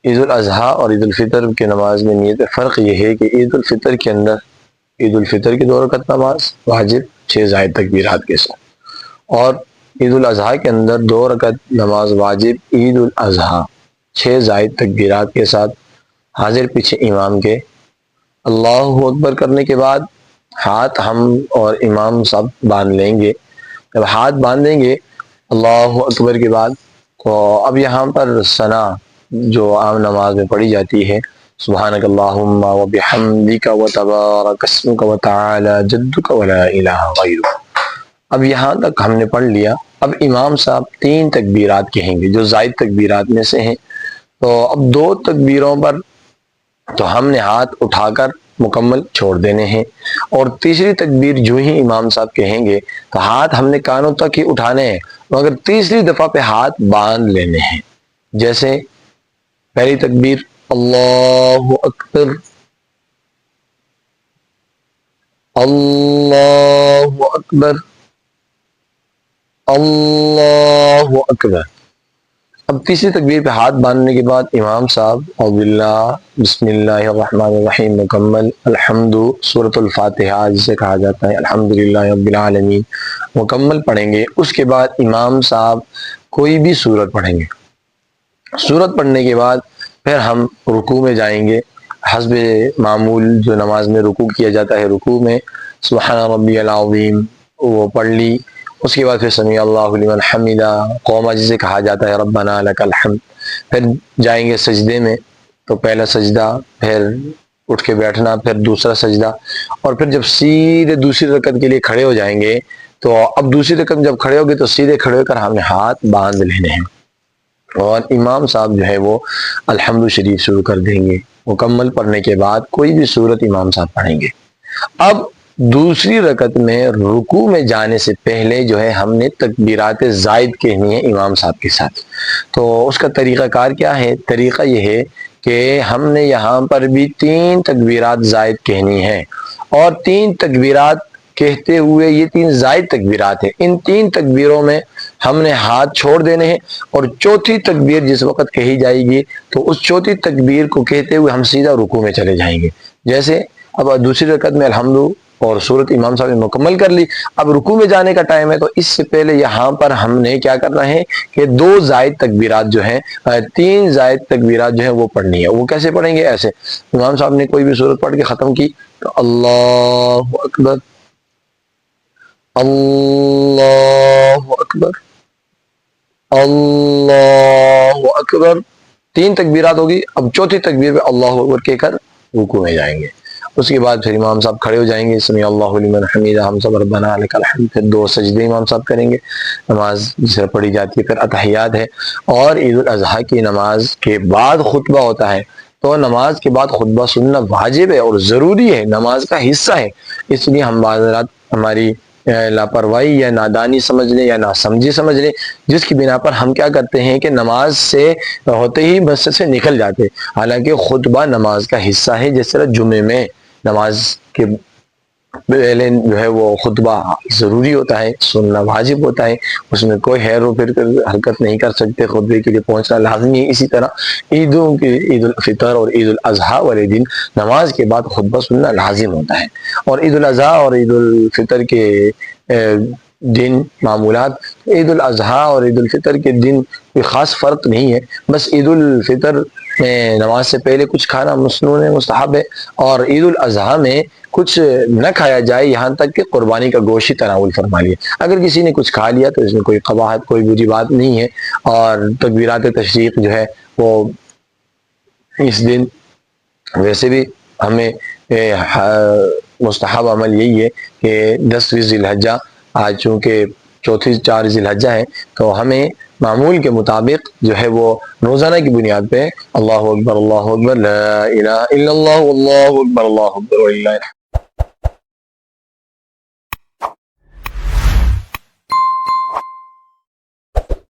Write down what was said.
عید الاضحیٰ اور عید الفطر کی نماز میں نیت فرق یہ ہے کہ عید الفطر کے اندر عید الفطر کی 2 رکعت نماز واجب 6 زائد تکبیرات کے ساتھ، اور عید الاضحیٰ کے اندر 2 رکعت نماز واجب عید الاضحیٰ 6 زائد تکبیرات کے ساتھ، حاضر پیچھے امام کے۔ اللہ اکبر کرنے کے بعد ہاتھ ہم اور امام سب باندھ لیں گے۔ جب ہاتھ باندھیں گے اللہ اکبر کے بعد، تو اب یہاں پر ثنا جو عام نماز میں پڑھی جاتی ہے، سبحانک اللہم و بحمدک و تبارک اسمک و تعالی جدک و لا الہ غیرک، اب یہاں تک ہم نے پڑھ لیا۔ اب امام صاحب 3 تکبیرات کہیں گے جو زائد تکبیرات میں سے ہیں، تو اب 2 تکبیروں پر تو ہم نے ہاتھ اٹھا کر مکمل چھوڑ دینے ہیں، اور تیسری تکبیر جو ہی امام صاحب کہیں گے تو ہاتھ ہم نے کانوں تک ہی اٹھانے ہیں، مگر تیسری دفعہ پہ ہاتھ باندھ لینے ہیں۔ جیسے پہلی تکبیر اللہ اکبر، اللہ اکبر، اللہ اکبر۔ اب تیسری تکبیر پہ ہاتھ باندھنے کے بعد امام صاحب اعوذ باللہ بسم اللہ الرحمن الرحیم مکمل الحمد سورۃ الفاتحہ جسے کہا جاتا ہے الحمدللہ رب العالمین مکمل پڑھیں گے۔ اس کے بعد امام صاحب کوئی بھی سورت پڑھیں گے۔ سورت پڑھنے کے بعد پھر ہم رکوع میں جائیں گے، حسب معمول جو نماز میں رکوع کیا جاتا ہے، رکوع میں سبحان ربی العظیم وہ پڑھ لی۔ اس کے بعد پھر سمیع اللہ لمن حمدہ قوما جسے کہا جاتا ہے ربنا لک الحمد، پھر جائیں گے سجدے میں، تو پہلا سجدہ، پھر اٹھ کے بیٹھنا، پھر دوسرا سجدہ، اور پھر جب سیدھے دوسری رکعت کے لیے کھڑے ہو جائیں گے، تو اب دوسری رکعت جب کھڑے ہو گے تو سیدھے کھڑے ہو کر ہم نے ہاتھ باندھ لینے ہیں، اور امام صاحب جو ہے وہ الحمد شریف شروع کر دیں گے۔ مکمل پڑھنے کے بعد کوئی بھی سورت امام صاحب پڑھیں گے۔ اب دوسری رکعت میں رکوع میں جانے سے پہلے جو ہے ہم نے تکبیرات زائد کہنی ہے امام صاحب کے ساتھ۔ تو اس کا طریقہ کار کیا ہے؟ طریقہ یہ ہے کہ ہم نے یہاں پر بھی 3 تکبیرات زائد کہنی ہے، اور 3 تکبیرات کہتے ہوئے یہ 3 زائد تکبیرات ہیں، ان 3 تکبیروں میں ہم نے ہاتھ چھوڑ دینے ہیں، اور چوتھی تکبیر جس وقت کہی جائے گی تو اس چوتھی تکبیر کو کہتے ہوئے ہم سیدھا رکوع میں چلے جائیں گے۔ جیسے اب دوسری رکعت میں الحمد اور سورت امام صاحب نے مکمل کر لی، اب رکوع میں جانے کا ٹائم ہے، تو اس سے پہلے یہاں پر ہم نے کیا کرنا ہے کہ 2 زائد تکبیرات جو ہیں 3 زائد تکبیرات جو ہیں وہ پڑھنی ہے۔ وہ کیسے پڑھیں گے؟ ایسے امام صاحب نے کوئی بھی سورت پڑھ کے ختم کی تو اللہ اکبر، اللہ اکبر، اللہ اکبر، 3 تکبیرات ہوگی۔ اب چوتھی تکبیر پہ اللہ اکبر کہہ کر رکوع میں جائیں گے۔ اس کے بعد پھر امام صاحب کھڑے ہو جائیں گے، سمیع اللہ لمن حمیدہ ہم سب ربنا لک الحمد، پھر 2 سجدے امام صاحب کریں گے۔ نماز جسے پڑھی جاتی ہے پھر اتحیات ہے، اور عید الاضحیٰ کی نماز کے بعد خطبہ ہوتا ہے، تو نماز کے بعد خطبہ سننا واجب ہے اور ضروری ہے، نماز کا حصہ ہے۔ اس لیے ہم بعض رات ہماری لاپرواہی یا نادانی سمجھ لیں یا ناسمجھی سمجھ لیں، جس کی بنا پر ہم کیا کرتے ہیں کہ نماز سے ہوتے ہی مسجد سے نکل جاتے، حالانکہ خطبہ نماز کا حصہ ہے۔ جس طرح جمعے میں نماز کے پہلے جو ہے وہ خطبہ ضروری ہوتا ہے، سننا واجب ہوتا ہے، اس میں کوئی ہیر و پھر حرکت نہیں کر سکتے، خطبے کے لیے پہنچنا لازمی ہے۔ اسی طرح عید الفطر اور عید الاضحیٰ والے دن نماز کے بعد خطبہ سننا لازم ہوتا ہے، اور عید الاضحیٰ اور عید الفطر کے دن معمولات، عید الاضحیٰ اور عید الفطر کے دن کوئی خاص فرق نہیں ہے، بس عید الفطر میں نماز سے پہلے کچھ کھانا مسنون ہے، مستحب ہے، اور عید الاضحیٰ میں کچھ نہ کھایا جائے یہاں تک کہ قربانی کا گوشت ہی تناول فرما لیا۔ اگر کسی نے کچھ کھا لیا تو اس میں کوئی قباحت، کوئی بری بات نہیں ہے، اور تکبیرات تشریق جو ہے وہ اس دن ویسے بھی ہمیں مستحب عمل یہی ہے کہ 10 ذی الحجہ، آج چونکہ چوتھی 4 ذی الحجہ ہے، تو ہمیں معمول کے مطابق جو ہے وہ روزانہ کی بنیاد پہ اللہ اکبر لا الہ الا اللہ واللہ اکبر اللہ اکبر وللہ